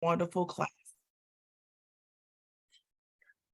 wonderful class.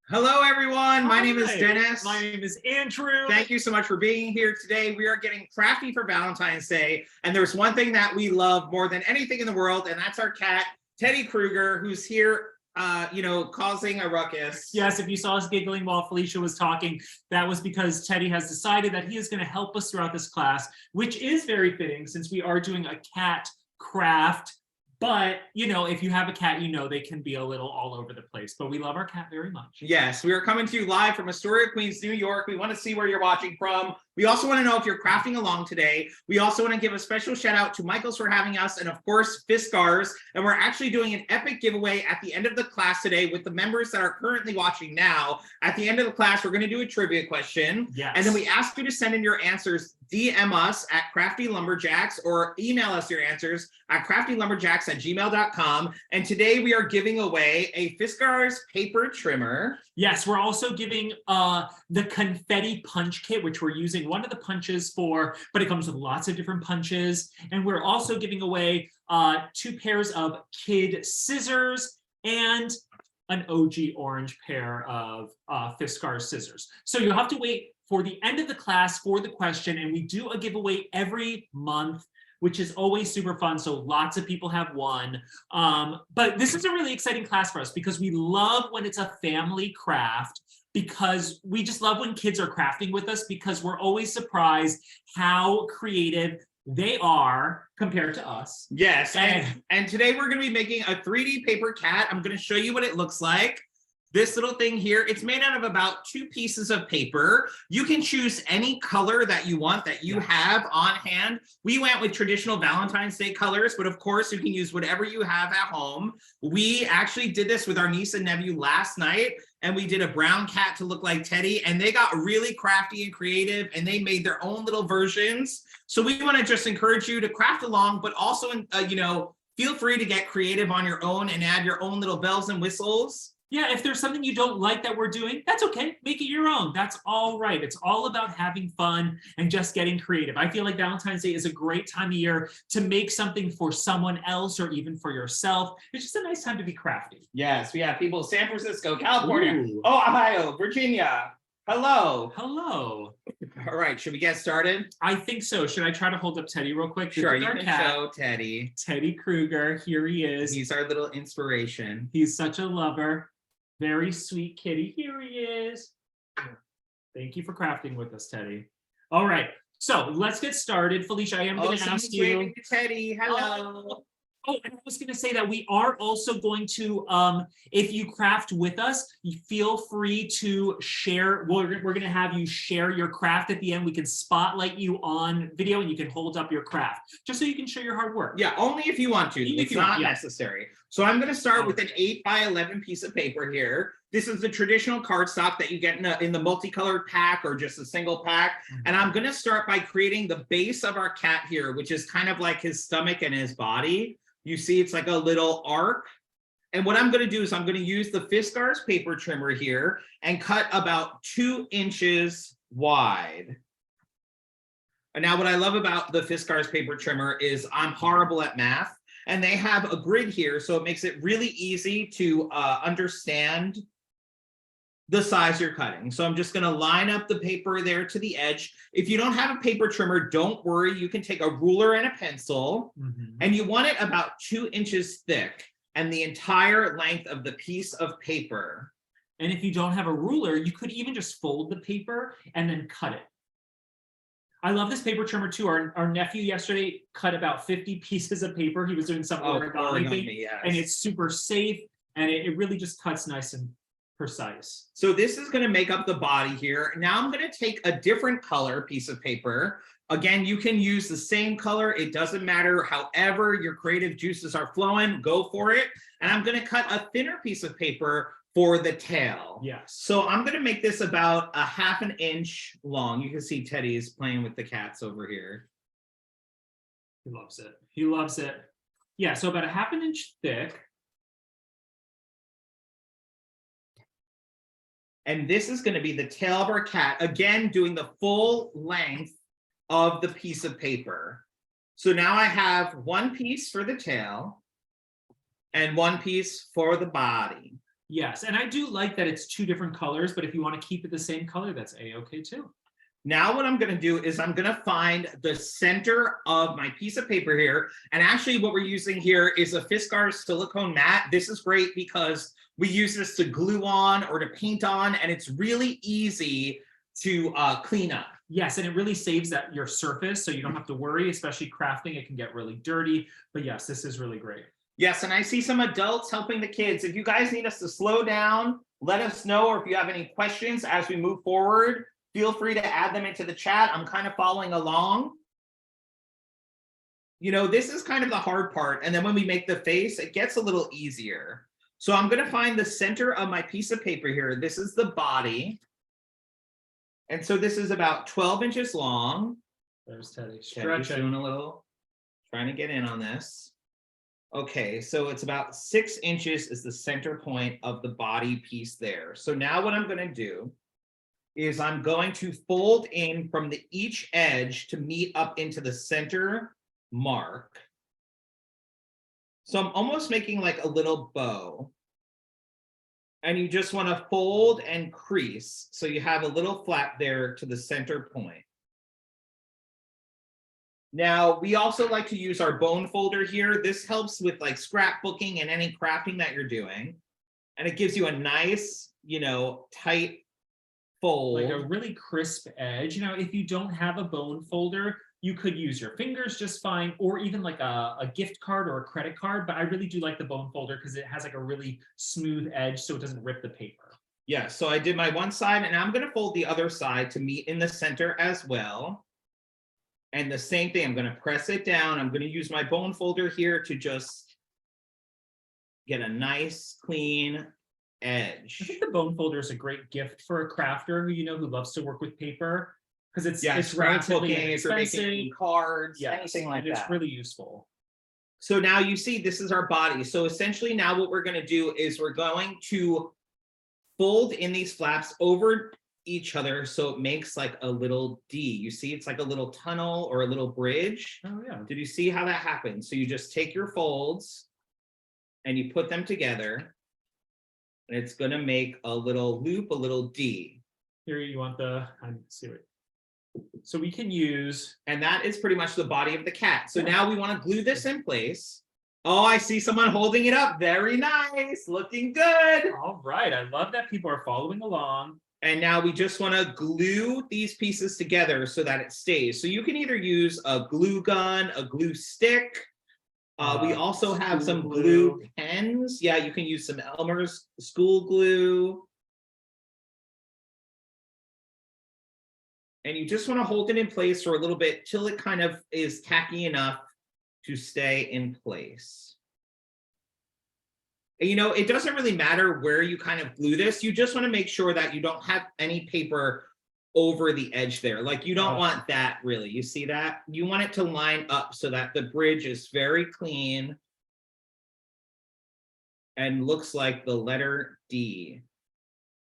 Hello, everyone. My name is Dennis. My name is Andrew. Thank you so much for being here today. We are getting crafty for Valentine's Day. And there's one thing that we love more than anything in the world, and that's our cat, Teddy Kruger, who's here, causing a ruckus. Yes, if you saw us giggling while Felicia was talking, that was because Teddy has decided that he is going to help us throughout this class, which is very fitting since we are doing a cat craft. But, if you have a cat, they can be a little all over the place. But we love our cat very much. Yes, we are coming to you live from Astoria, Queens, New York. We want to see where you're watching from. We also want to know if you're crafting along today. We also want to give a special shout out to Michaels for having us, and of course, Fiskars. And we're actually doing an epic giveaway at the end of the class today with the members that are currently watching now. At the end of the class, we're going to do a trivia question. Yes. And then we ask you to send in your answers. DM us at Crafty Lumberjacks or email us your answers at craftylumberjacks@gmail.com. And today we are giving away a Fiskars paper trimmer. Yes, we're also giving the confetti punch kit, which we're using one of the punches for, but it comes with lots of different punches. And we're also giving away 2 pairs of kid scissors and an OG orange pair of Fiskars scissors. So you'll have to wait for the end of the class for the question, and we do a giveaway every month, which is always super fun. So lots of people have won. But this is a really exciting class for us because we love when it's a family craft, because we just love when kids are crafting with us, because we're always surprised how creative they are compared to us. Yes, and today we're going to be making a 3D paper cat. I'm going to show you what it looks like. This little thing here, it's made out of about 2 pieces of paper. You can choose any color that you want, that you have on hand. We went with traditional Valentine's Day colors, but of course you can use whatever you have at home. We actually did this with our niece and nephew last night, and we did a brown cat to look like Teddy, and they got really crafty and creative, and they made their own little versions. So we want to just encourage you to craft along, but also, feel free to get creative on your own and add your own little bells and whistles. Yeah, if there's something you don't like that we're doing, that's okay. Make it your own. That's all right. It's all about having fun and just getting creative. I feel like Valentine's Day is a great time of year to make something for someone else or even for yourself. It's just a nice time to be crafty. Yes, we have people in San Francisco, California, Ooh. Ohio, Virginia. Hello. Hello. All right, should we get started? I think so. Should I try to hold up Teddy real quick? Sure, you can show Teddy. Teddy Kruger, here he is. He's our little inspiration. He's such a lover. Very sweet kitty. Here he is. Thank you for crafting with us, Teddy. All right, so let's get started. Felicia, I am going to ask you. Waving to Teddy. Hello. Oh, and I was going to say that we are also going to, if you craft with us, you feel free to share. We're going to have you share your craft at the end. We can spotlight you on video and you can hold up your craft just so you can show your hard work. Yeah, only if you want to. It's not necessary. So I'm going to start with an 8x11 piece of paper here. This is the traditional cardstock that you get in the multicolored pack or just a single pack. And I'm going to start by creating the base of our cat here, which is kind of like his stomach and his body. You see it's like a little arc. And what I'm going to do is I'm going to use the Fiskars paper trimmer here and cut about 2 inches wide. And now what I love about the Fiskars paper trimmer is I'm horrible at math, and they have a grid here, so it makes it really easy to understand the size you're cutting. So I'm just going to line up the paper there to the edge. If you don't have a paper trimmer, don't worry. You can take a ruler and a pencil, and you want it about 2 inches thick and the entire length of the piece of paper. And if you don't have a ruler, you could even just fold the paper and then cut it. I love this paper trimmer too. Our nephew yesterday cut about 50 pieces of paper. He was doing some origami thing, yes. And it's super safe, and it really just cuts nice and precise. So this is going to make up the body here. Now I'm going to take a different color piece of paper. Again, you can use the same color. It doesn't matter. However your creative juices are flowing, go for it. And I'm going to cut a thinner piece of paper for the tail. Yes. So I'm going to make this about a 1/2 inch long. You can see Teddy is playing with the cats over here. He loves it. He loves it. Yeah, so about a 1/2 inch thick. And this is going to be the tail of our cat, again, doing the full length of the piece of paper. So now I have 1 piece for the tail. And one piece for the body. Yes, and I do like that it's 2 different colors, but if you want to keep it the same color, that's a-okay too. Now what I'm going to do is I'm going to find the center of my piece of paper here. And actually what we're using here is a Fiskars silicone mat. This is great because we use this to glue on or to paint on, and it's really easy to clean up. Yes, and it really saves that your surface, so you don't have to worry, especially crafting. It can get really dirty, but yes, this is really great. Yes, and I see some adults helping the kids. If you guys need us to slow down, let us know, or if you have any questions as we move forward, feel free to add them into the chat. I'm kind of following along. You know, this is kind of the hard part. And then when we make the face, it gets a little easier. So I'm going to find the center of my piece of paper here. This is the body. And so this is about 12 inches long. There's Teddy. Teddy's doing a little, trying to get in on this. Okay, so it's about 6 inches is the center point of the body piece there. So now what I'm going to do is I'm going to fold in from each edge to meet up into the center mark. So I'm almost making like a little bow. And you just want to fold and crease. So you have a little flap there to the center point. Now, we also like to use our bone folder here. This helps with like scrapbooking and any crafting that you're doing. And it gives you a nice, you know, tight fold. Like a really crisp edge. You know, if you don't have a bone folder, you could use your fingers just fine, or even like a gift card or a credit card. But I really do like the bone folder because it has like a really smooth edge so it doesn't rip the paper. Yeah, so I did my one side and I'm going to fold the other side to meet in the center as well. And the same thing, I'm going to press it down. I'm going to use my bone folder here to just get a nice clean edge. I think the bone folder is a great gift for a crafter who loves to work with paper, because it's relatively inexpensive. If you're making cards, anything like that. It's really useful. So now you see this is our body. So essentially now what we're going to do is we're going to fold in these flaps over each other so it makes like a little D. You see it's like a little tunnel or a little bridge. Oh yeah. Did you see how that happens? So you just take your folds and you put them together and it's going to make a little loop, a little D. Here you want the, let's see what. So we can use, and that is pretty much the body of the cat. So now we want to glue this in place. Oh, I see someone holding it up. Very nice, looking good. All right, I love that people are following along. And now we just want to glue these pieces together so that it stays. So you can either use a glue gun, a glue stick. We also have some glue pens. Yeah, you can use some Elmer's school glue. And you just want to hold it in place for a little bit till it kind of is tacky enough to stay in place. And, you know, it doesn't really matter where you kind of glue this. You just want to make sure that you don't have any paper over the edge there. Like you don't want that really. You see that? You want it to line up so that the bridge is very clean and looks like the letter D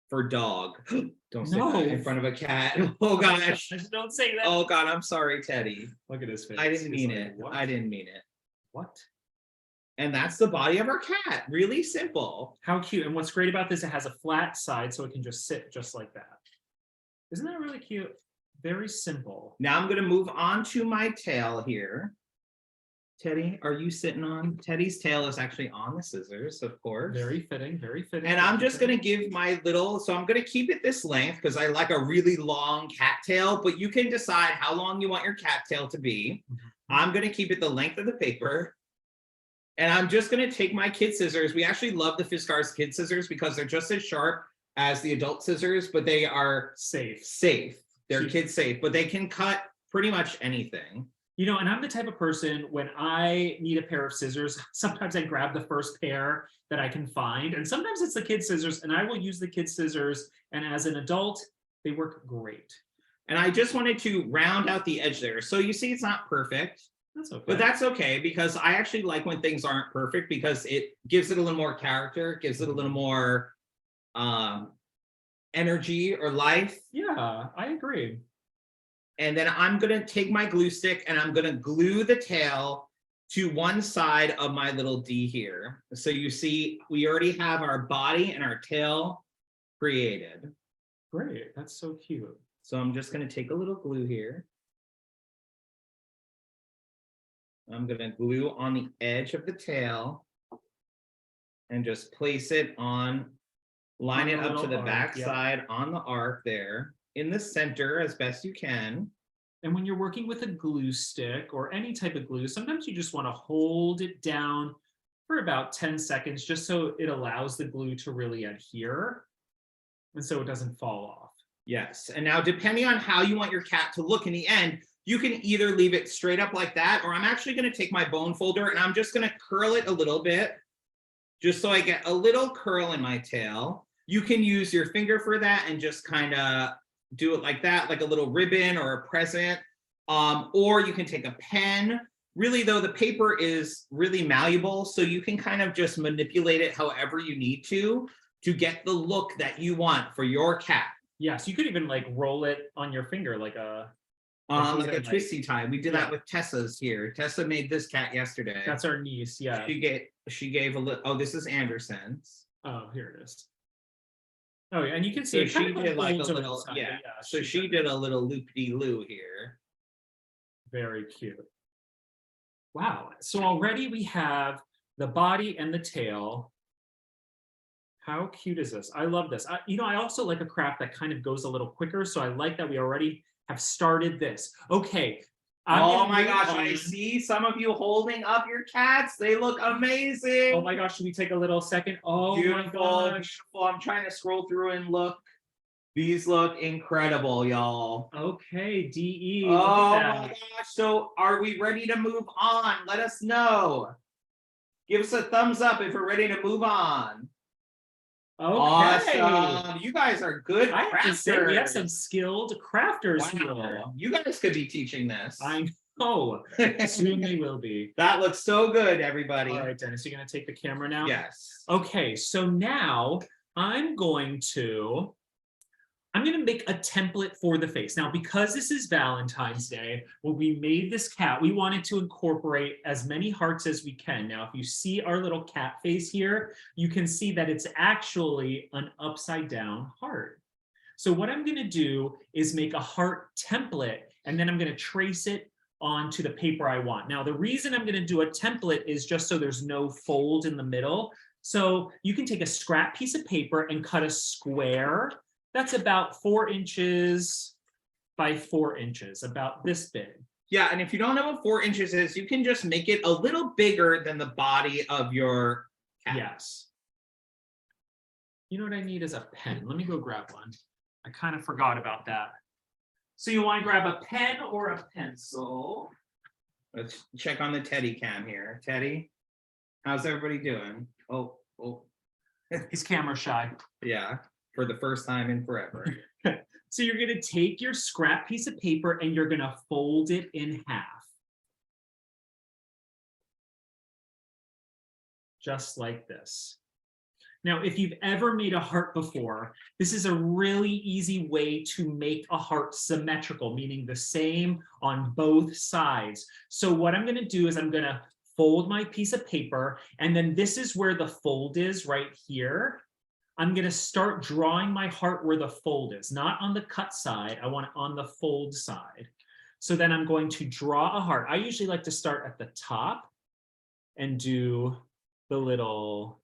for dog. Don't say that in front of a cat. Oh gosh. Don't say that. Oh God, I'm sorry, Teddy. Look at his face. I didn't mean it. I didn't mean it. What? And that's the body of our cat. Really simple. How cute. And what's great about this, it has a flat side so it can just sit just like that. Isn't that really cute? Very simple. Now I'm going to move on to my tail here. Teddy, are you sitting on? Teddy's tail is actually on the scissors, of course. Very fitting, very fitting. And I'm just going to give my little, so I'm going to keep it this length because I like a really long cat tail, but you can decide how long you want your cat tail to be. I'm going to keep it the length of the paper. And I'm just going to take my kid scissors. We actually love the Fiskars kid scissors because they're just as sharp as the adult scissors, but they are safe. They're kid safe, but they can cut pretty much anything. You know, and I'm the type of person, when I need a pair of scissors, sometimes I grab the first pair that I can find. And sometimes it's the kid scissors, and I will use the kid scissors. And as an adult, they work great. And I just wanted to round out the edge there. So you see it's not perfect. That's okay. But that's okay, because I actually like when things aren't perfect because it gives it a little more character, gives it a little more energy or life. Yeah, I agree. And then I'm going to take my glue stick and I'm going to glue the tail to one side of my little D here. So you see, we already have our body and our tail created. Great, that's so cute. So I'm just going to take a little glue here. I'm going to glue on the edge of the tail and just place it on, line it up to the back side on the arc there, in the center as best you can. And when you're working with a glue stick or any type of glue, sometimes you just want to hold it down for about 10 seconds just so it allows the glue to really adhere and so it doesn't fall off. Yes. And now depending on how you want your cat to look in the end, you can either leave it straight up like that, or I'm actually going to take my bone folder and I'm just going to curl it a little bit just so I get a little curl in my tail. You can use your finger for that and just kind of do it like that, like a little ribbon or a present. Or you can take a pen. Really though, the paper is really malleable, so you can kind of just manipulate it however you need to get the look that you want for your cat. Yes, you could even like roll it on your finger like a twisty tie. We did that with Tessa's here. Tessa made this cat yesterday. That's our niece, yeah. She gave a little, oh, this is Anderson's. Oh, here it is. Oh, yeah, and you can see So it she did like a little, yeah. So she did a little loop-de-loo here. Very cute. Wow. So already we have the body and the tail. How cute is this? I love this. I also like a craft that kind of goes a little quicker. So I like that we already have started this. Okay. Oh my gosh, I see some of you holding up your cats. They look amazing. Oh my gosh, should we take a little second? Oh beautiful, my gosh. Beautiful. I'm trying to scroll through and look. These look incredible, y'all. Okay, DE. Oh my gosh. So are we ready to move on? Let us know. Give us a thumbs up if we're ready to move on. Okay. Awesome. You guys are good I have to say, we have crafters. some skilled crafters here. Wow. You guys could be teaching this. I know. Soon they will be. That looks so good, everybody. All right, Dennis, you're going to take the camera now? Yes. Okay, so now I'm going to make a template for the face. Now, because this is Valentine's Day, when we made this cat, we wanted to incorporate as many hearts as we can. Now, if you see our little cat face here, you can see that it's actually an upside down heart. So what I'm gonna do is make a heart template, and then I'm gonna trace it onto the paper I want. Now, the reason I'm gonna do a template is just so there's no fold in the middle. So you can take a scrap piece of paper and cut a square. That's about 4 inches by 4 inches, about this big. Yeah, and if you don't know what 4 inches is, you can just make it a little bigger than the body of your cat. Yes. You know what I need is a pen. Let me go grab one. I kind of forgot about that. So you want to grab a pen or a pencil? Let's check on the Teddy cam here. Teddy, how's everybody doing? Oh. He's camera shy. Yeah. For the first time in forever. So you're going to take your scrap piece of paper and you're going to fold it in half. Just like this. Now, if you've ever made a heart before, this is a really easy way to make a heart symmetrical, meaning the same on both sides. So what I'm going to do is I'm going to fold my piece of paper, and then this is where the fold is right here. I'm going to start drawing my heart where the fold is, not on the cut side. I want it on the fold side. So then I'm going to draw a heart. I usually like to start at the top and do the little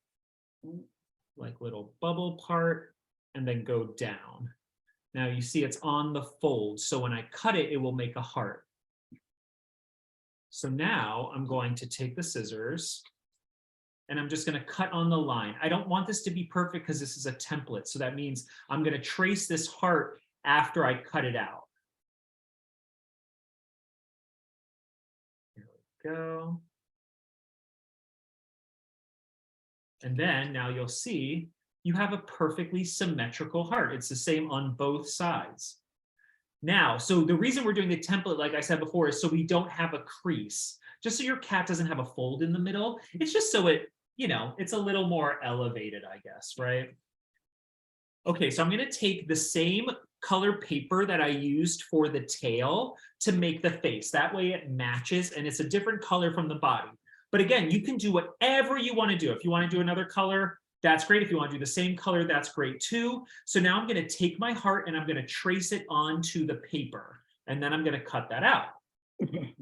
bubble part and then go down. Now you see it's on the fold. So when I cut it, it will make a heart. So now I'm going to take the scissors and I'm just going to cut on the line. I don't want this to be perfect because this is a template. So that means I'm going to trace this heart after I cut it out. Here we go. And then now you'll see you have a perfectly symmetrical heart. It's the same on both sides. Now, so the reason we're doing the template, like I said before, is so we don't have a crease. Just so your cat doesn't have a fold in the middle. It's just so it, it's a little more elevated, I guess, right? Okay, so I'm going to take the same colored paper that I used for the tail to make the face. That way it matches and it's a different color from the body. But again, you can do whatever you want to do. If you want to do another color, that's great. If you want to do the same color, that's great too. So now I'm going to take my heart and I'm going to trace it onto the paper. And then I'm going to cut that out.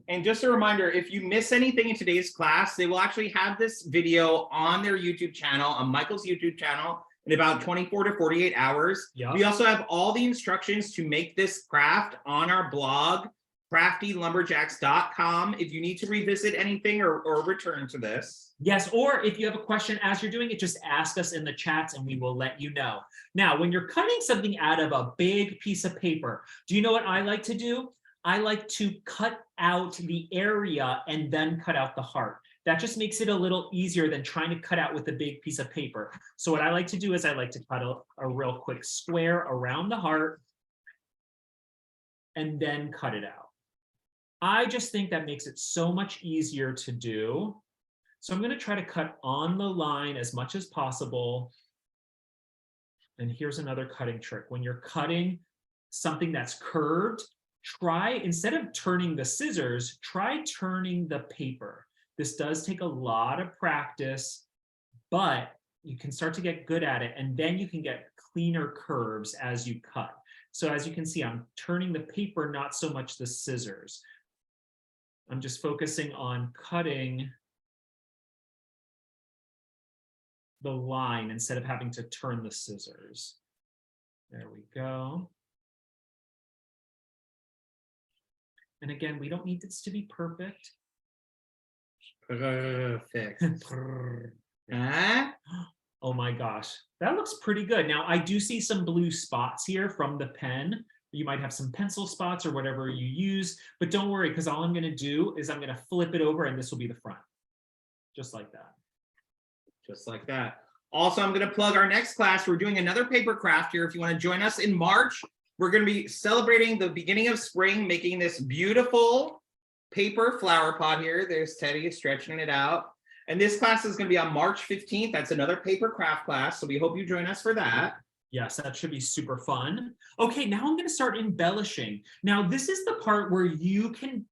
And just a reminder, if you miss anything in today's class, they will actually have this video on their YouTube channel, on Michael's YouTube channel, in about 24 to 48 hours. Yep. We also have all the instructions to make this craft on our blog, craftylumberjacks.com, if you need to revisit anything or return to this. Yes, or if you have a question as you're doing it, just ask us in the chats and we will let you know. Now, when you're cutting something out of a big piece of paper, do you know what I like to do? I like to cut out the area and then cut out the heart. That just makes it a little easier than trying to cut out with a big piece of paper. So what I like to do is I like to cut a real quick square around the heart and then cut it out. I just think that makes it so much easier to do. So I'm going to try to cut on the line as much as possible. And here's another cutting trick. When you're cutting something that's curved, try, instead of turning the scissors, try turning the paper. This does take a lot of practice, but you can start to get good at it, and then you can get cleaner curves as you cut. So as you can see, I'm turning the paper, not so much the scissors. I'm just focusing on cutting the line instead of having to turn the scissors. There we go. And again, we don't need this to be perfect. Perfect. Huh? Oh my gosh, that looks pretty good. Now, I do see some blue spots here from the pen. You might have some pencil spots or whatever you use, but don't worry, because all I'm going to do is I'm going to flip it over and this will be the front. Just like that. Just like that. Also, I'm going to plug our next class. We're doing another paper craft here. If you want to join us in March, we're going to be celebrating the beginning of spring, making this beautiful paper flower pot here. There's Teddy stretching it out. And this class is going to be on March 15th. That's another paper craft class. So we hope you join us for that. Yes, that should be super fun. Okay, now I'm going to start embellishing. Now, this is the part where you can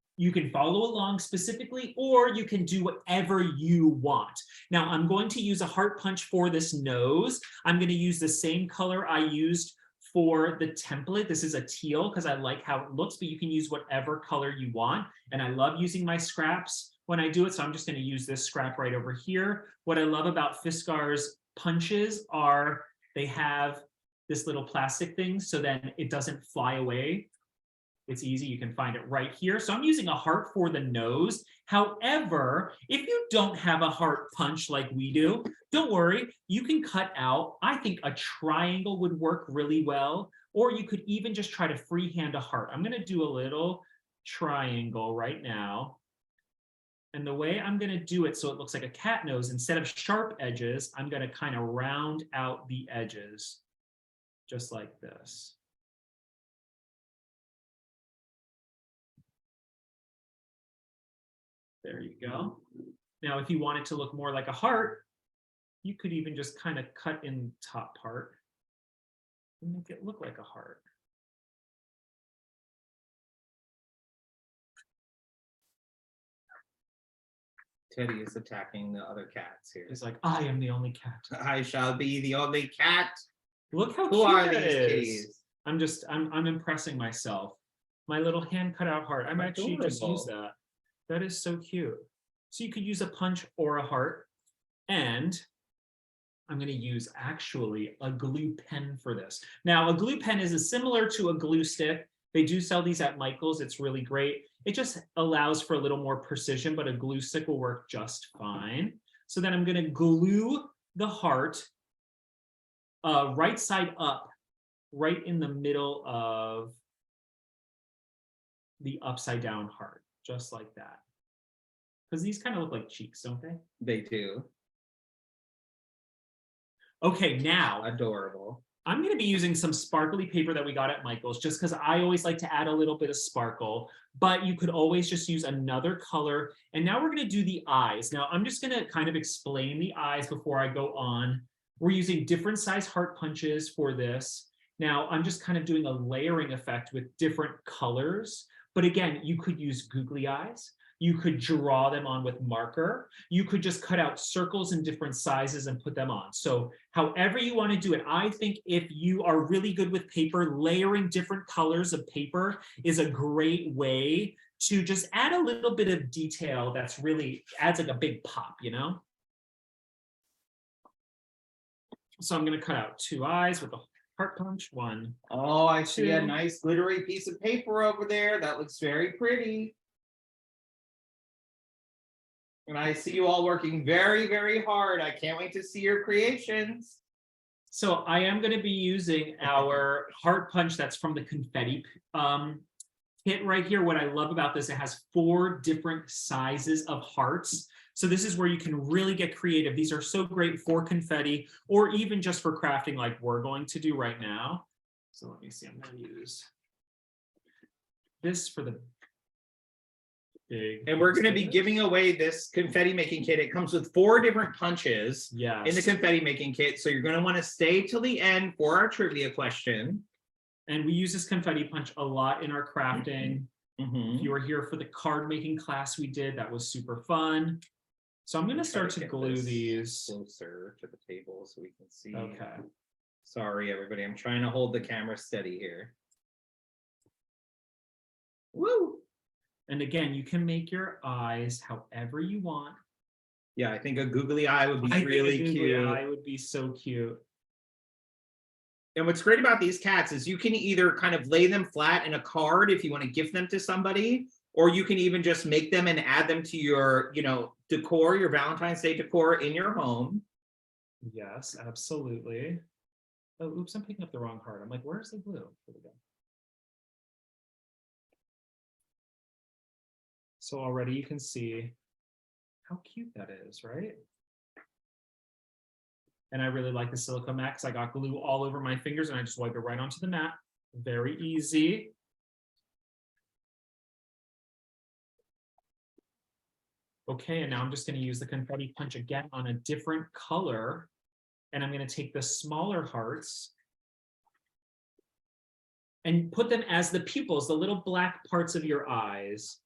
follow along specifically, or you can do whatever you want. Now, I'm going to use a heart punch for this nose. I'm going to use the same color I used for the template. This is a teal because I like how it looks, but you can use whatever color you want. And I love using my scraps when I do it. So I'm just going to use this scrap right over here. What I love about Fiskars punches are they have this little plastic thing so then it doesn't fly away. It's easy, you can find it right here. So I'm using a heart for the nose. However, if you don't have a heart punch like we do, don't worry, you can cut out, I think a triangle would work really well, or you could even just try to freehand a heart. I'm gonna do a little triangle right now. And the way I'm gonna do it so it looks like a cat nose, instead of sharp edges, I'm gonna kind of round out the edges, just like this. There you go. Now, if you want it to look more like a heart, you could even just kind of cut in the top part and make it look like a heart. Teddy is attacking the other cats here. It's like, I am the only cat. I shall be the only cat. Look how Who cute are that these is. kitties? I'm impressing myself. My little hand cut out heart. I might actually just use that. That is so cute. So you could use a punch or a heart. And I'm going to use actually a glue pen for this. Now, a glue pen is similar to a glue stick. They do sell these at Michael's. It's really great. It just allows for a little more precision, but a glue stick will work just fine. So then I'm going to glue the heart right side up, right in the middle of the upside down heart, just like that. Because these kind of look like cheeks, don't they? They do. Okay, now Adorable. I'm going to be using some sparkly paper that we got at Michael's just because I always like to add a little bit of sparkle, but you could always just use another color. And now we're going to do the eyes. Now I'm just going to kind of explain the eyes before I go on. We're using different size heart punches for this. Now I'm just kind of doing a layering effect with different colors. But again, you could use googly eyes. You could draw them on with marker. You could just cut out circles in different sizes and put them on. So however you want to do it, I think if you are really good with paper, layering different colors of paper is a great way to just add a little bit of detail that's really adds like a big pop, you know? So I'm going to cut out 2 eyes with a heart punch. 1. Oh, I see a 2. nice glittery piece of paper over there. That looks very pretty. And I see you all working very, very hard. I can't wait to see your creations. So I am going to be using our heart punch that's from the confetti kit right here. What I love about this, it has 4 different sizes of hearts. So this is where you can really get creative. These are so great for confetti or even just for crafting like we're going to do right now. So let me see, I'm going to use this for the big. And we're going to be giving away this confetti making kit. It comes with 4 different punches in the confetti making kit. So you're going to want to stay till the end for our trivia question. And we use this confetti punch a lot in our crafting. Mm-hmm. If you were here for the card making class we did, that was super fun. So I'm going to start to glue these closer to the table so we can see. Okay. Sorry, everybody. I'm trying to hold the camera steady here. Woo! And again, you can make your eyes however you want. Yeah, I think a googly eye would be really cute. Eye would be so cute. And what's great about these cats is you can either kind of lay them flat in a card if you want to gift them to somebody, or you can even just make them and add them to your, you know, decor, your Valentine's Day decor in your home. Yes, absolutely. Oh, oops, I'm picking up the wrong heart. I'm like, where's the glue? Here we go. So already you can see how cute that is, right? And I really like the silicone mat because I got glue all over my fingers and I just wipe it right onto the mat. Very easy. Okay, and now I'm just going to use the confetti punch again on a different color. And I'm going to take the smaller hearts and put them as the pupils, the little black parts of your eyes.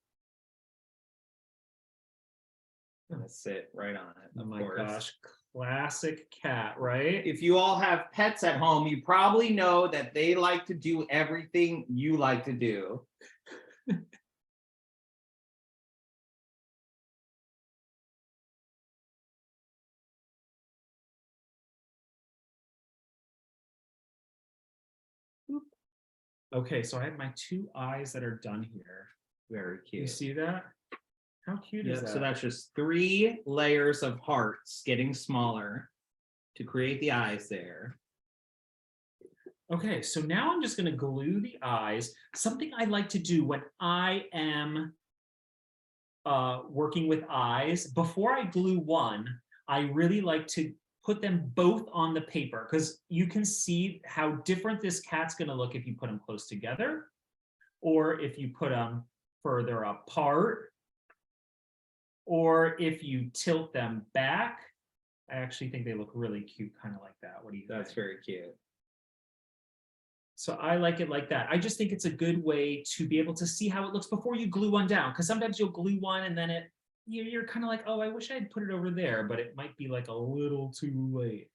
Let's sit right on it. Oh my gosh, classic cat, right? If you all have pets at home, you probably know that they like to do everything you like to do. Okay, so I have my 2 eyes that are done here. Very cute. You see that? How cute is that? So that's just 3 layers of hearts getting smaller to create the eyes there. Okay, so now I'm just going to glue the eyes. Something I like to do when I am working with eyes, before I glue one, I really like to put them both on the paper because you can see how different this cat's going to look if you put them close together or if you put them further apart or if you tilt them back. I actually think they look really cute, kind of like that. What do you think? That's very cute. So I like it like that. I just think it's a good way to be able to see how it looks before you glue one down. Because sometimes you'll glue one and then you're kind of like, oh, I wish I had put it over there, but it might be like a little too late.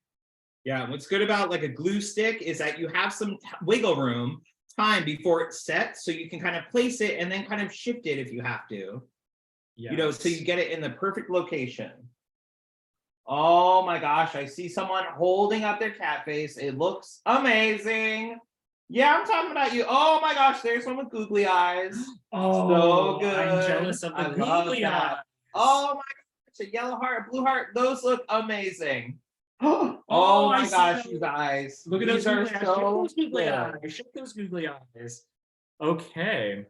Yeah, what's good about like a glue stick is that you have some wiggle room time before it's set, so you can kind of place it and then kind of shift it if you have to. Yes. You know, so you get it in the perfect location. Oh my gosh, I see someone holding up their cat face. It looks amazing. Yeah, I'm talking about you. Oh my gosh, there's one with googly eyes. Oh, so good. I'm jealous of the googly eyes. Oh my gosh, a yellow heart, a blue heart. Those look amazing. Oh my gosh, you guys. Look at those googly eyes. So Show those googly eyes. Okay.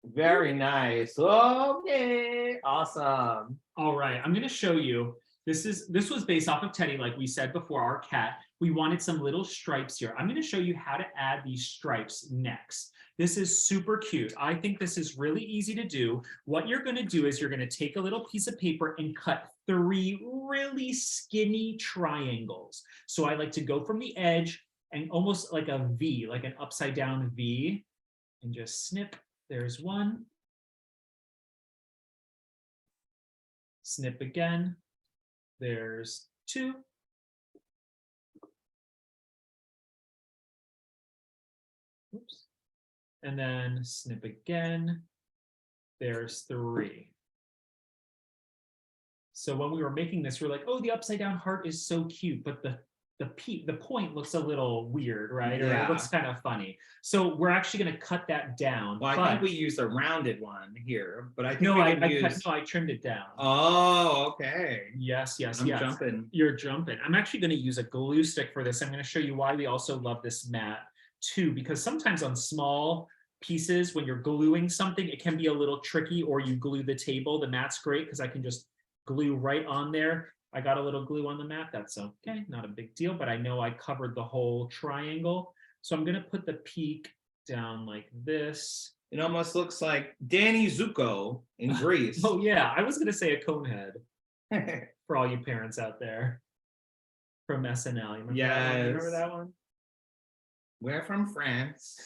Very nice. Okay. Awesome. All right. I'm going to show you. This was based off of Teddy, like we said before, our cat. We wanted some little stripes here. I'm going to show you how to add these stripes next. This is super cute. I think this is really easy to do. What you're going to do is you're going to take a little piece of paper and cut 3 really skinny triangles. So I like to go from the edge and almost like a V, like an upside down V, and just snip. There's one. Snip again. There's two. Oops. And then snip again. There's three. So when we were making this, we were like, oh, the upside down heart is so cute, but the point looks a little weird, right? Or Yeah. it looks kind of funny. So we're actually going to cut that down. Well, I think we used a rounded one here, but I think no, we I can use... no, I trimmed it down. Oh, okay. Yes, yes, I'm yes. jumping. You're jumping. I'm actually going to use a glue stick for this. I'm going to show you why we also love this mat too, because sometimes on small pieces, when you're gluing something, it can be a little tricky, or you glue the table. The mat's great because I can just glue right on there. I got a little glue on the mat. That's okay, not a big deal, but I know I covered the whole triangle. So I'm going to put the peak down like this. It almost looks like Danny Zuko in Greece. Oh yeah, I was going to say a cone head for all you parents out there from SNL. You remember that one? Remember that one? We're from France.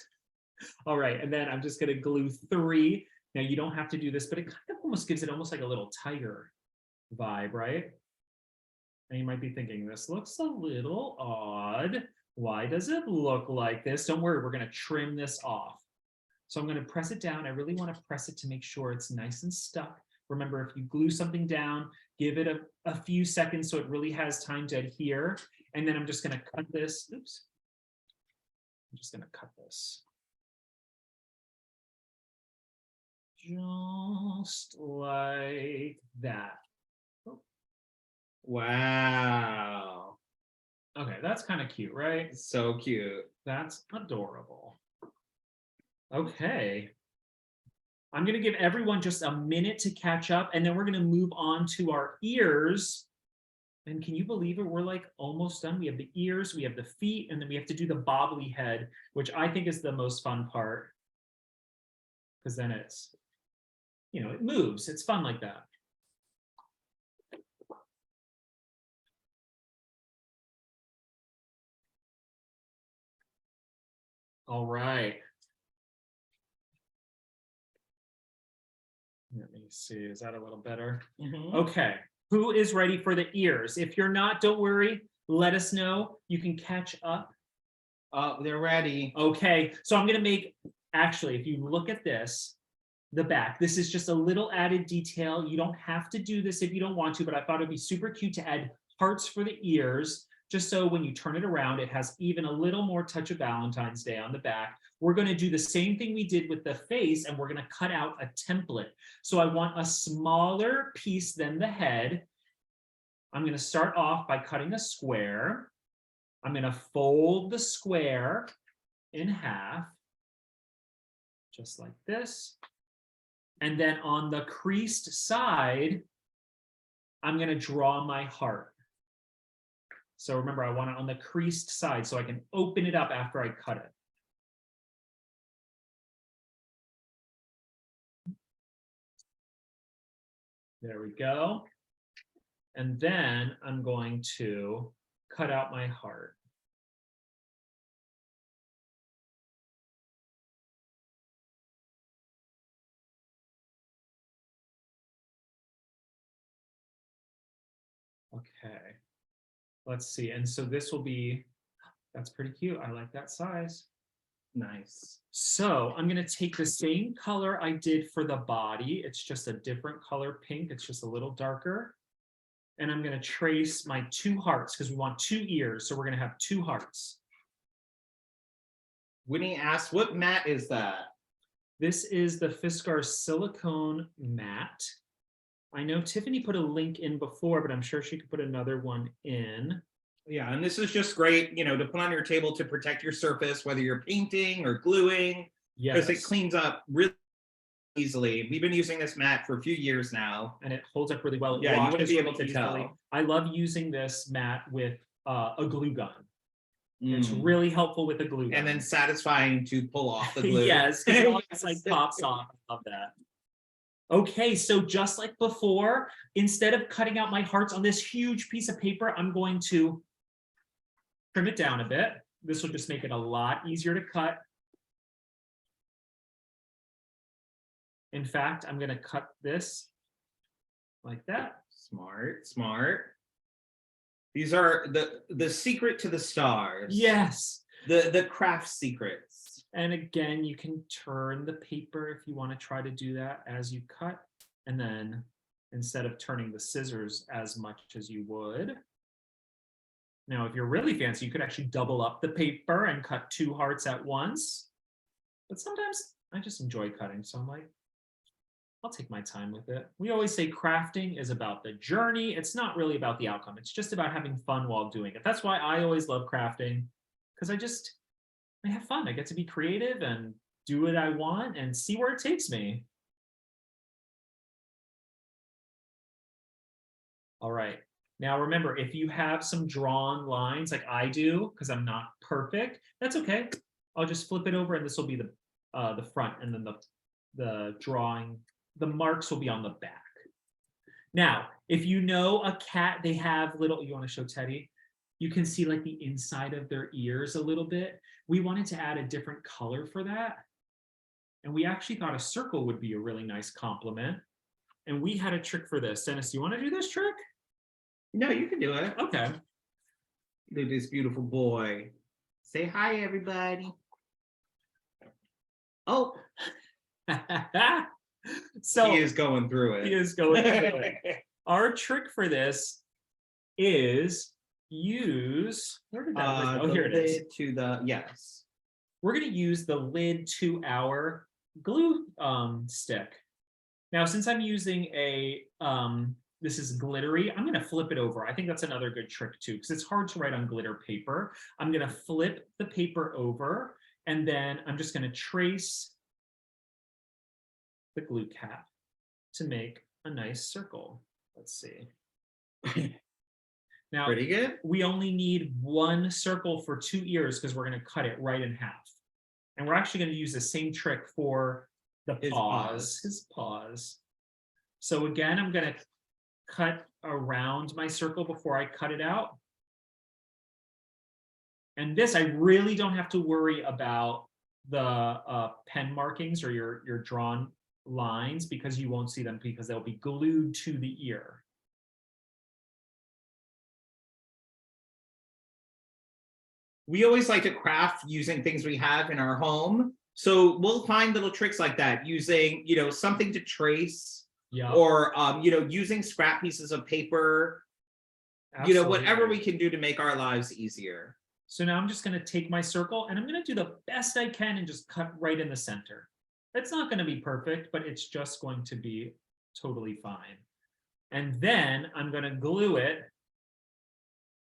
All right, and then I'm just going to glue three. Now you don't have to do this, but it kind of almost gives it almost like a little tiger vibe, right? And you might be thinking, this looks a little odd. Why does it look like this? Don't worry, we're going to trim this off. So I'm going to press it down. I really want to press it to make sure it's nice and stuck. Remember, if you glue something down, give it a few seconds so it really has time to adhere. And then I'm just going to cut this. Oops. I'm just going to cut this. Just like that. Wow. Okay, that's kind of cute, right? So cute. That's adorable. Okay. I'm going to give everyone just a minute to catch up, and then we're going to move on to our ears. And can you believe it? We're like almost done. We have the ears, we have the feet, and then we have to do the bobbly head, which I think is the most fun part. Because then it's, you know, it moves. It's fun like that. All right. Let me see. Is that a little better? Mm-hmm. Okay. Who is ready for the ears? If you're not, don't worry. Let us know. You can catch up. They're ready. Okay. So I'm going to make, actually, if you look at this, the back, this is just a little added detail. You don't have to do this if you don't want to, but I thought it'd be super cute to add hearts for the ears, just so when you turn it around, it has even a little more touch of Valentine's Day on the back. We're going to do the same thing we did with the face, and we're going to cut out a template. So I want a smaller piece than the head. I'm going to start off by cutting a square. I'm going to fold the square in half, just like this. And then on the creased side, I'm going to draw my heart. So remember, I want it on the creased side so I can open it up after I cut it. There we go. And then I'm going to cut out my heart. Okay. Let's see. And so this will be, that's pretty cute. I like that size. Nice. So I'm going to take the same color I did for the body. It's just a different color pink. It's just a little darker. And I'm going to trace my two hearts because we want two ears. So we're going to have two hearts. Whitney asked, what mat is that? This is the Fiskars silicone mat. I know Tiffany put a link in before, but I'm sure she could put another one in. Yeah, and this is just great, you know, to put on your table to protect your surface, whether you're painting or gluing, because it cleans up really easily. We've been using this mat for a few years now. And it holds up really well. It yeah, you wouldn't be able really to tell. I love using this mat with a glue gun. It's really helpful with a glue gun. And then satisfying to pull off the glue. Yes, it's like pops off. I love that. Okay, so just like before, instead of cutting out my hearts on this huge piece of paper, I'm going to trim it down a bit. this will just make it a lot easier to cut. In fact, I'm going to cut this like that. Smart, smart. These are the secret to the stars. Yes. The craft secrets. And again, you can turn the paper if you want to try to do that as you cut. And then instead of turning the scissors as much as you would. Now, if you're really fancy, you could actually double up the paper and cut 2 hearts at once. But sometimes I just enjoy cutting. So I'm like, I'll take my time with it. We always say crafting is about the journey. It's not really about the outcome. It's just about having fun while doing it. That's why I always love crafting, because I have fun. I get to be creative and do what I want and see where it takes me. All right. Now remember, if you have some drawn lines like I do, because I'm not perfect, that's okay. I'll just flip it over and this will be the front, and then the drawing, the marks will be on the back. Now, if you know a cat, they have little, you want to show Teddy? You can see like the inside of their ears a little bit. We wanted to add a different color for that. And we actually thought a circle would be a really nice complement. And we had a trick for this. Dennis, do you want to do this trick? No, you can do it. Okay. Look at this beautiful boy. Say hi, everybody. Oh. So he is going through it. He is going through it. Our trick for this is use, where did that go? Oh, here it is. To the, yes. We're going to use the lid to our glue stick. Now, since I'm using a, this is glittery, I'm going to flip it over. I think that's another good trick too, because it's hard to write on glitter paper. I'm going to flip the paper over, and then I'm just going to trace the glue cap to make a nice circle. Let's see. Now, pretty good. We only need 1 circle for 2 ears because we're going to cut it right in half. And we're actually going to use the same trick for the paws. His paws. So again, I'm going to cut around my circle before I cut it out. And this, I really don't have to worry about the pen markings or your drawn lines, because you won't see them because they'll be glued to the ear. We always like to craft using things we have in our home. So we'll find little tricks like that using, something to trace, or, using scrap pieces of paper, Absolutely. Whatever we can do to make our lives easier. So now I'm just going to take my circle and I'm going to do the best I can and just cut right in the center. It's not going to be perfect, but it's just going to be totally fine. And then I'm going to glue it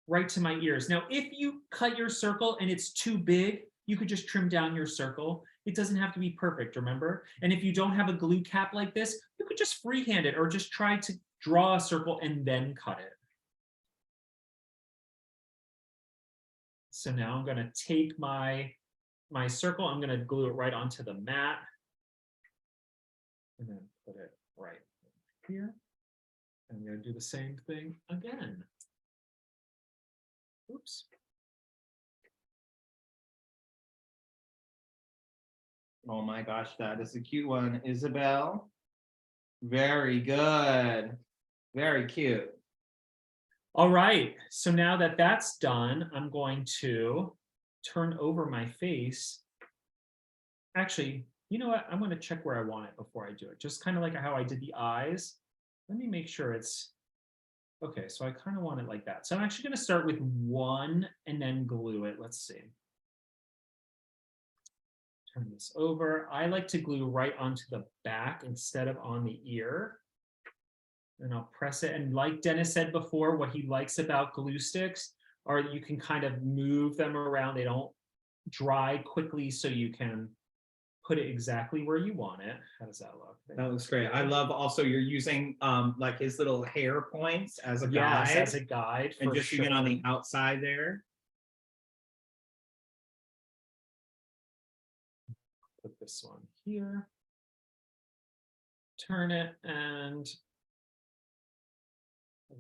right to my ears. Now, if you cut your circle and it's too big, you could just trim down your circle. It doesn't have to be perfect, remember? And if you don't have a glue cap like this, you could just freehand it or just try to draw a circle and then cut it. So now I'm going to take my circle, I'm going to glue it right onto the mat. And then put it right here. And I'm going to do the same thing again. Oops. Oh my gosh, that is a cute one, Isabel. Very good. Very cute. All right, so now that that's done, I'm going to turn over my face. Actually, you know what? I'm going to check where I want it before I do it. Just kind of like how I did the eyes. Let me make sure it's okay. So I kind of want it like that. So I'm actually going to start with 1 and then glue it. Let's see. Turn this over. I like to glue right onto the back instead of on the ear. And I'll press it. And like Dennis said before, what he likes about glue sticks are you can kind of move them around. They don't dry quickly, so you can put it exactly where you want it. How does that look? That looks great. I love also you're using like his little hair points as a guide. Yes, as a guide. And just using it on the outside there. Put this one here. Turn it and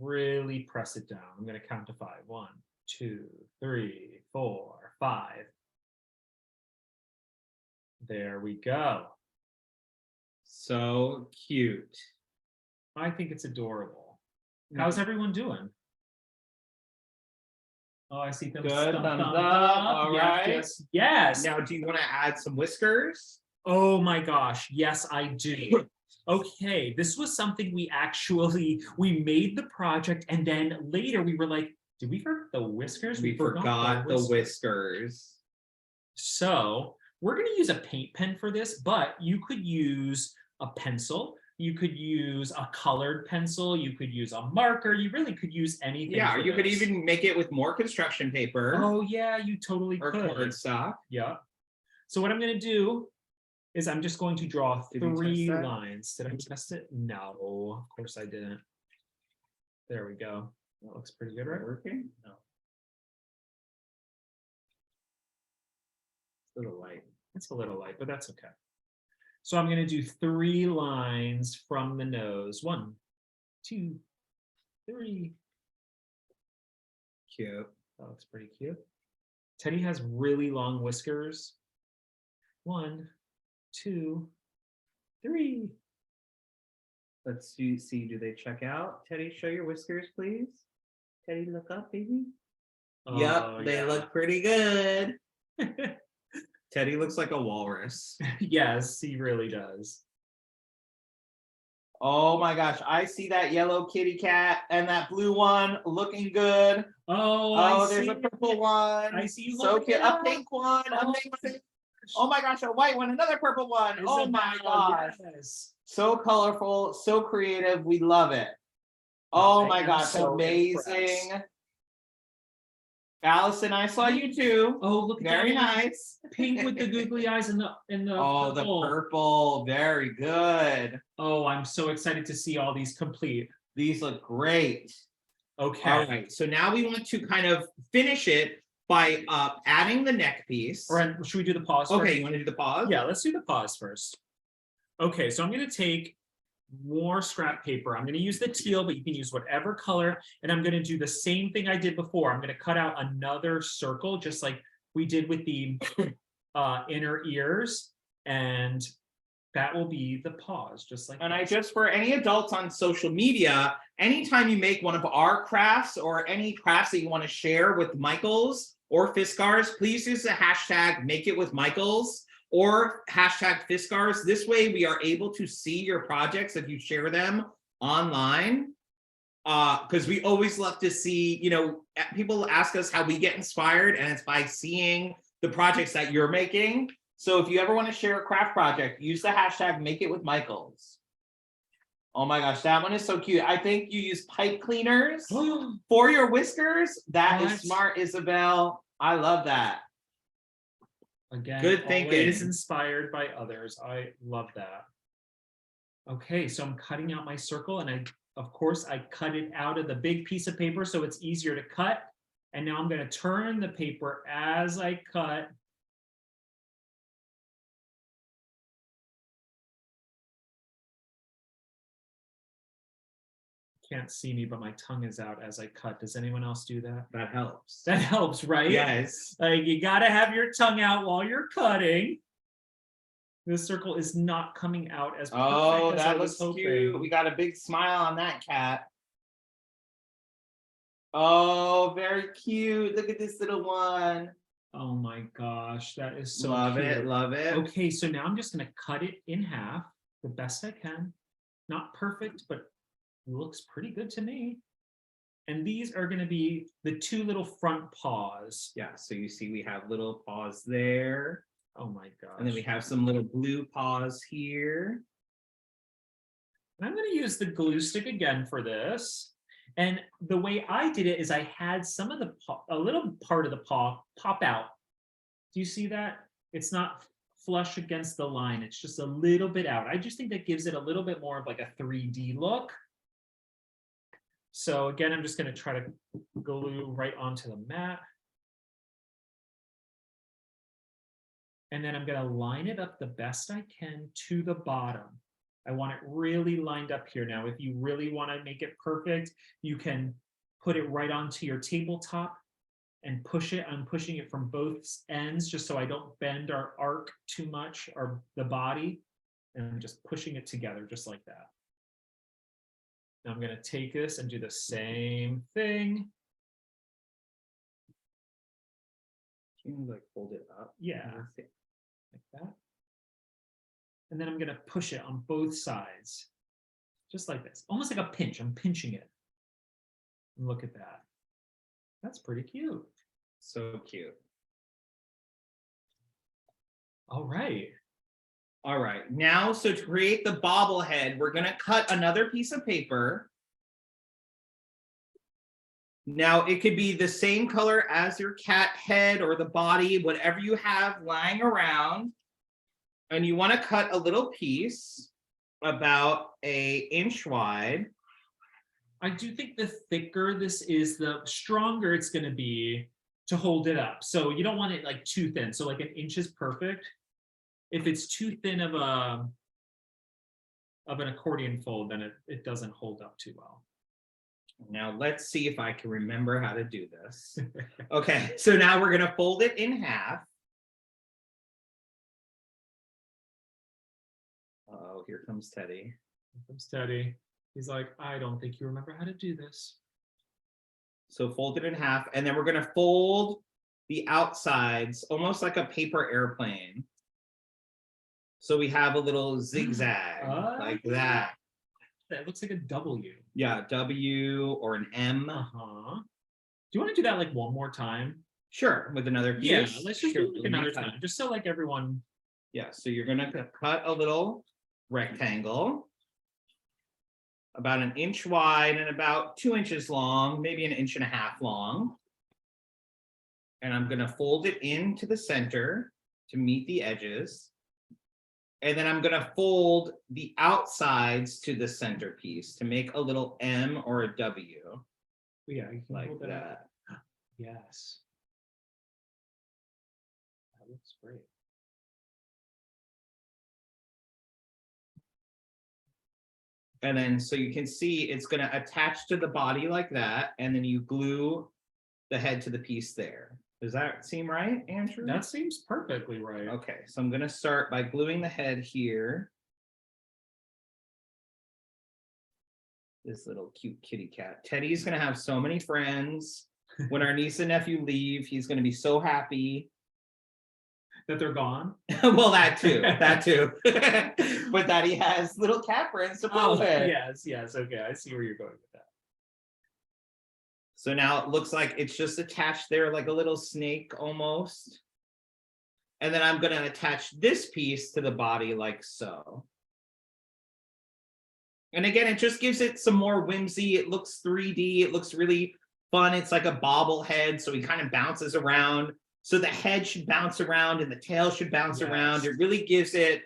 really press it down. I'm going to count to 5. 1, 2, 3, 4, 5. There we go. So cute. I think it's adorable. How's everyone doing? Oh, I see them. Good, thumbs up. All Yes, right. yes, yes. Now, do you want to add some whiskers? Oh my gosh, yes, I do. Okay, this was something we made the project, and then later we were like, did we forget the whiskers? We forgot the whiskers. So we're going to use a paint pen for this, but you could use a pencil. You could use a colored pencil. You could use a marker. You really could use anything. Yeah, you could even make it with more construction paper. Oh yeah, you totally or could. Cardstock. Yeah. So what I'm going to do is I'm just going to draw 3 lines. Did I test it? No, of course I didn't. There we go. That looks pretty good, right? Working? No. It's a little light. It's a little light, but that's okay. So I'm going to do 3 lines from the nose. 1, 2, 3. Cute. That looks pretty cute. Teddy has really long whiskers. 1, 2, 3. Let's see, do they check out? Teddy, show your whiskers, please. Teddy, look up, baby. Oh, Yep, they look pretty good. Teddy looks like a walrus. Yes, he really does. Oh my gosh, I see that yellow kitty cat and that blue one looking good. Oh, there's a purple one. I see you. So cute. A pink one. Amazing. Oh my gosh, a white one, another purple one. Oh my gosh. Yes. So colorful, so creative. We love it. Oh my gosh, so amazing. Allison, I saw you too. Oh, look at Very that. nice. Pink with the googly eyes and the Oh, the purple. Very good. Oh, I'm so excited to see all these complete. These look great. Okay. All right. So now we want to kind of finish it by adding the neck piece. All right, should we do the paws first? Okay, you want to do the paws? Yeah, let's do the paws first. Okay, so I'm going to take more scrap paper. I'm going to use the teal, but you can use whatever color. And I'm going to do the same thing I did before. I'm going to cut out another circle, just like we did with the inner ears. And that will be the paws, just like And that. I just, for any adults on social media, anytime you make one of our crafts or any crafts that you want to share with Michaels or Fiskars, please use the hashtag #MakeItWithMichaels or hashtag Fiskars. This way we are able to see your projects if you share them online. Because we always love to see, you know, people ask us how we get inspired, and it's by seeing the projects that you're making. So if you ever want to share a craft project, use the hashtag #MakeItWithMichaels. Oh my gosh, that one is so cute. I think you use pipe cleaners for your whiskers. That is smart, Isabel. I love that. Again, good thinking. Always inspired by others. I love that. Okay, so I'm cutting out my circle, and of course, I cut it out of the big piece of paper so it's easier to cut. And now I'm going to turn the paper as I cut. Can't see me, but my tongue is out as I cut. Does anyone else do that? That helps. That helps, right? Yes. Like, you got to have your tongue out while you're cutting. This circle is not coming out as perfect as I was hoping. Cute. We got a big smile on that cat. Oh, very cute. Look at this little one. Oh my gosh, that is so love cute. it, love it. Okay, so now I'm just going to cut it in half the best I can. Not perfect, but looks pretty good to me. And these are going to be the 2 little front paws. Yeah, so you see we have little paws there. Oh my gosh. And then we have some little blue paws here. And I'm going to use the glue stick again for this. And the way I did it is I had some of the a little part of the paw pop out. Do you see that? It's not flush against the line. It's just a little bit out. I just think that gives it a little bit more of like a 3D look. So again, I'm just going to try to glue right onto the mat. And then I'm going to line it up the best I can to the bottom. I want it really lined up here. Now, if you really want to make it perfect, you can put it right onto your tabletop and push it. I'm pushing it from both ends just so I don't bend our arc too much, or the body. And I'm just pushing it together just like that. Now I'm going to take this and do the same thing. Can you like fold it up? Yeah, like that. And then I'm going to push it on both sides, just like this, almost like a pinch. I'm pinching it. And look at that. That's pretty cute. So cute. All right. All right. Now, so to create the bobblehead, we're going to cut another piece of paper. Now, it could be the same color as your cat head or the body, whatever you have lying around. And you want to cut a little piece about an inch wide. I do think the thicker this is, the stronger it's going to be to hold it up. So you don't want it like too thin. So like an inch is perfect. If it's too thin of an accordion fold, then it doesn't hold up too well. Now let's see if I can remember how to do this. Okay, so now we're going to fold it in half. Oh, here comes Teddy. Here comes Teddy. He's like, I don't think you remember how to do this. So fold it in half, and then we're going to fold the outsides almost like a paper airplane. So we have a little zigzag like that. That looks like a W. Yeah, W or an M. Uh-huh. Do you want to do that like one more time? Sure, with another piece. Yeah, let's just Sure, do it another time, just so like everyone. Yeah, so you're going to cut a little rectangle about an inch wide and about 2 inches long, maybe an inch and a half long. And I'm going to fold it into the center to meet the edges. And then I'm going to fold the outsides to the centerpiece to make a little M or a W. Yeah, you can like hold that. Yes. That looks great. And then so you can see it's going to attach to the body like that. And then you glue the head to the piece there. Does that seem right, Andrew? That seems perfectly right. Okay, so I'm going to start by gluing the head here. This little cute kitty cat. Teddy's going to have so many friends. When our niece and nephew leave, he's going to be so happy. That they're gone? Well, that too. That too. But that he has little cat friends to play with. Yes. Okay, I see where you're going with that. So now it looks like it's just attached there like a little snake almost. And then I'm going to attach this piece to the body like so. And again, it just gives it some more whimsy. It looks 3D. It looks really fun. It's like a bobblehead, so he kind of bounces around. So the head should bounce around and the tail should bounce around. It really gives it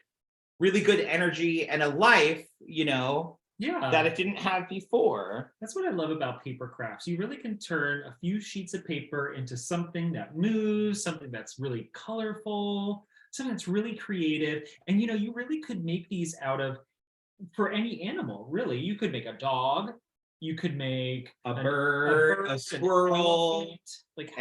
really good energy and a life, you know, that it didn't have before. That's what I love about paper crafts. You really can turn a few sheets of paper into something that moves, something that's really colorful, something that's really creative. And, you know, you really could make these out of, for any animal, really. You could make a dog. You could make a bird, a squirrel, like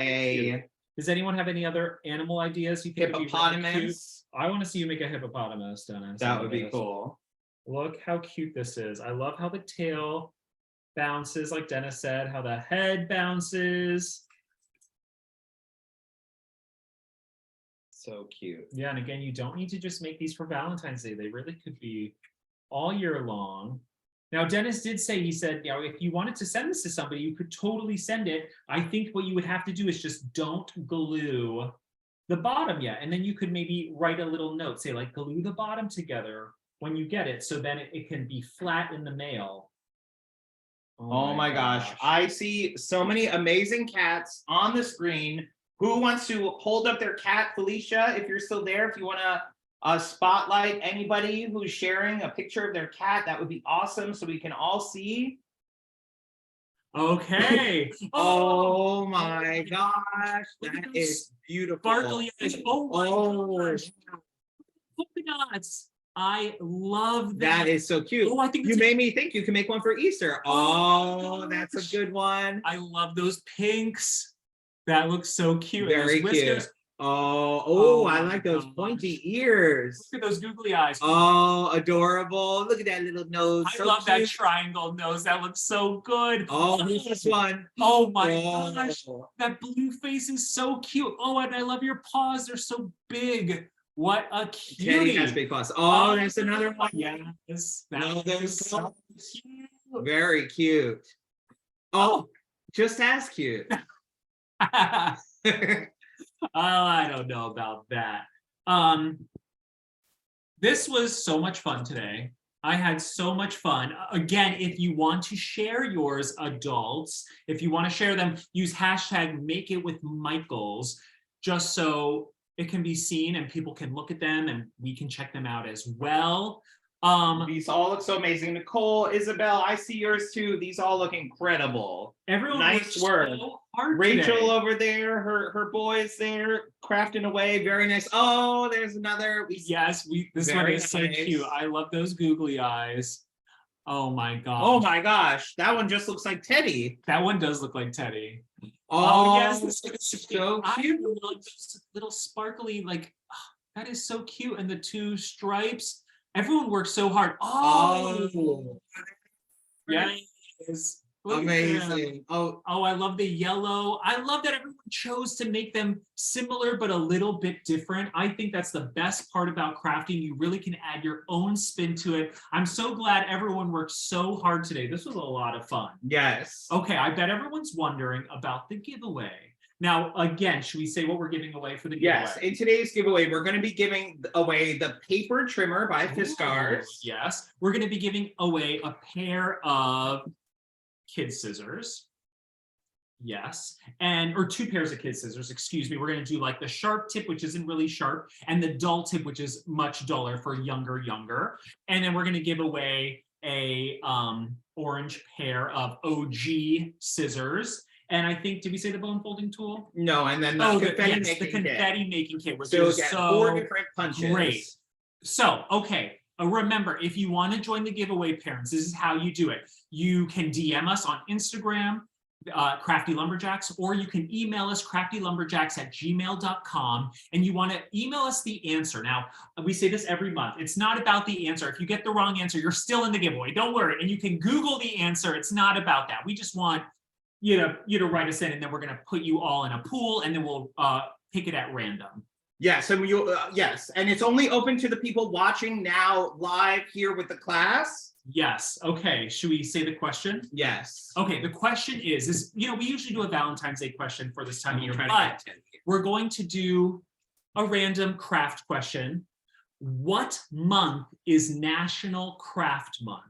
does anyone have any other animal ideas you think would be really cute? I want to see you make a hippopotamus, Dennis. That would be cool. Look how cute this is. I love how the tail bounces, like Dennis said, how the head bounces. So cute. Yeah, and again, you don't need to just make these for Valentine's Day. They really could be all year long. Now, Dennis did say, he said, you know, if you wanted to send this to somebody, you could totally send it. I think what you would have to do is just don't glue the bottom yet. And then you could maybe write a little note, say like glue the bottom together when you get it. So then it can be flat in the mail. Oh my gosh. I see so many amazing cats on the screen. Who wants to hold up their cat? Felicia, if you're still there, if you want to spotlight anybody who's sharing a picture of their cat, that would be awesome so we can all see. Okay. Oh my gosh, that is beautiful. Sparkly eyes. Oh my gosh. Polka dots. I love that. That is so cute. Oh, I think you made me think you can make one for Easter. Oh, that's a good one. I love those pinks. That looks so cute. And those Very whiskers, cute. Oh, Oh I my like those gosh. pointy ears. Look at those googly eyes. Oh, adorable. Look at that little nose. I So love that cute. triangle nose. That looks so good. Oh, who's this one? Oh my Oh. gosh. That blue face is so cute. Oh, and I love your paws. They're so big. What a Teddy has cutie. big paws. Oh, there's another one. Yes. That No, was there's so cute. very cute. Oh, just as cute. Oh, I don't know about that. This was so much fun today. I had so much fun. Again, if you want to share yours, adults, if you want to share them, use hashtag #MakeItWithMichaels, just so it can be seen and people can look at them and we can check them out as well. These all look so amazing. Nicole, Isabel, I see yours too. These all look incredible. Everyone Nice worked work. so hard Rachel today. over there, her boys there, crafting away. Very nice. Oh, there's another. Yes, this one Very is so nice. cute. I love those googly eyes. Oh my gosh. Oh my gosh, that one just looks like Teddy. That one does look like Teddy. Oh, yes, this is so I cute. love those little sparkly, like, that is so cute. And the two stripes. Everyone worked so hard. Oh, yes. Look at them. Amazing. Oh, I love the yellow. I love that everyone chose to make them similar but a little bit different. I think that's the best part about crafting. You really can add your own spin to it. I'm so glad everyone worked so hard today. This was a lot of fun. yes. Okay, I bet everyone's wondering about the giveaway. Now, again, should we say what we're giving away for the giveaway? Yes, in today's giveaway, we're going to be giving away the paper trimmer by Fiskars. Yes, we're going to be giving away a pair of kid scissors. Yes, or 2 pairs of kid scissors, excuse me. We're going to do like the sharp tip, which isn't really sharp, and the dull tip, which is much duller for younger. And then we're going to give away a orange pair of OG scissors. And I think, did we say the bone folding tool? No, and then the confetti making kit, which so is again, so 4 different punches. great. So, okay, remember, if you want to join the giveaway, parents, this is how you do it. You can DM us on Instagram, Crafty Lumberjacks, or you can email us craftylumberjacks@gmail.com, and you want to email us the answer. Now, we say this every month. It's not about the answer. If you get the wrong answer, you're still in the giveaway. Don't worry. And you can Google the answer. It's not about that. We just want you to write us in, and then we're going to put you all in a pool, and then we'll pick it at random. Yes, and yes, and it's only open to the people watching now live here with the class. Yes. Okay. Should we say the question? Yes. Okay. The question is we usually do a Valentine's Day question for this time of year, but we're going to do a random craft question. What month is National Craft Month?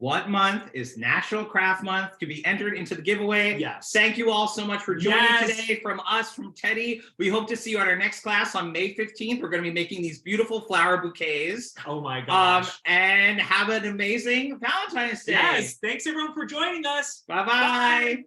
What month is National Craft Month? To be entered into the giveaway. Yes. Thank you all so much for joining Yes. today from us, from Teddy. We hope to see you at our next class on May 15th. We're going to be making these beautiful flower bouquets. Oh my gosh. And have an amazing Valentine's Day. Yes. Thanks everyone for joining us. Bye-bye. Bye.